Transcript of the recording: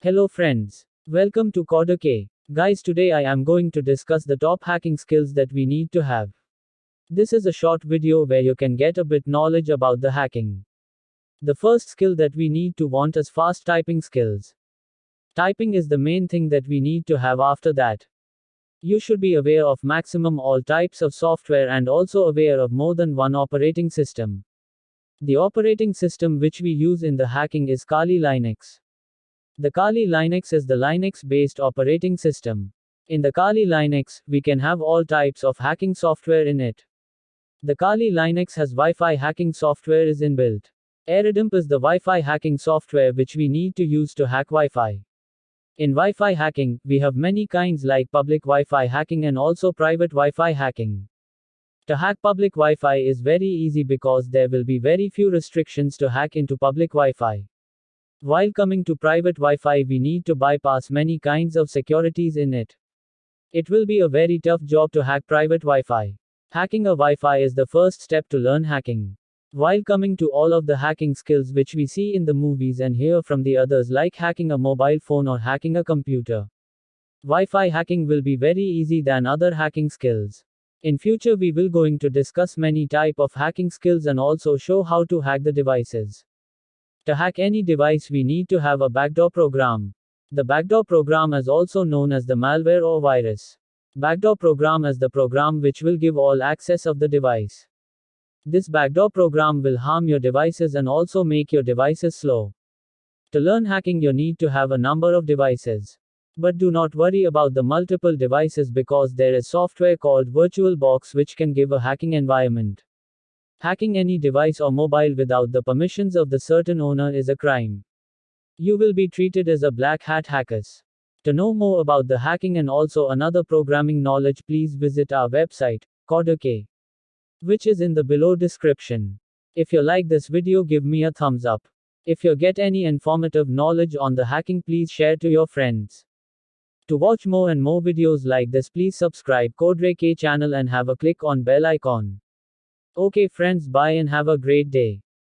Hello friends. Welcome to Coder. Guys, today I am going to discuss the top hacking skills that we need to have. This is a short video where you can get a bit knowledge about the hacking. The first skill that we need to want is fast typing skills. Typing is the main thing that we need to have after that. You should be aware of maximum all types of software and also aware of more than one operating system. The operating system which we use in the hacking is Kali Linux. The Kali Linux is the Linux-based operating system. In the Kali Linux, we can have all types of hacking software in it. The Kali Linux has Wi-Fi hacking software is inbuilt. AirDump is the Wi-Fi hacking software which we need to use to hack Wi-Fi. In Wi-Fi hacking, we have many kinds like public Wi-Fi hacking and also private Wi-Fi hacking. To hack public Wi-Fi is very easy because there will be very few restrictions to hack into public Wi-Fi. While coming to private Wi-Fi, we need to bypass many kinds of securities in it. It will be a very tough job to hack private Wi-Fi. Hacking a Wi-Fi is the first step to learn hacking. While coming to all of the hacking skills which we see in the movies and hear from the others like hacking a mobile phone or hacking a computer, Wi-Fi hacking will be very easy than other hacking skills. In future we will going to discuss many type of hacking skills and also show how to hack the devices. To hack any device we need to have a backdoor program. The backdoor program is also known as the malware or virus. Backdoor program is the program which will give all access of the device. This backdoor program will harm your devices and also make your devices slow. To learn hacking you need to have a number of devices. But do not worry about the multiple devices because there is software called VirtualBox which can give a hacking environment. Hacking any device or mobile without the permissions of the certain owner is a crime. You will be treated as a black hat hackers. To know more about the hacking and also another programming knowledge, please visit our website, Coder, which is in the below description. If you like this video, give me a thumbs up. If you get any informative knowledge on the hacking, please share to your friends. To watch more and more videos like this, please subscribe Coder channel and have a click on bell icon. Okay friends, bye and have a great day.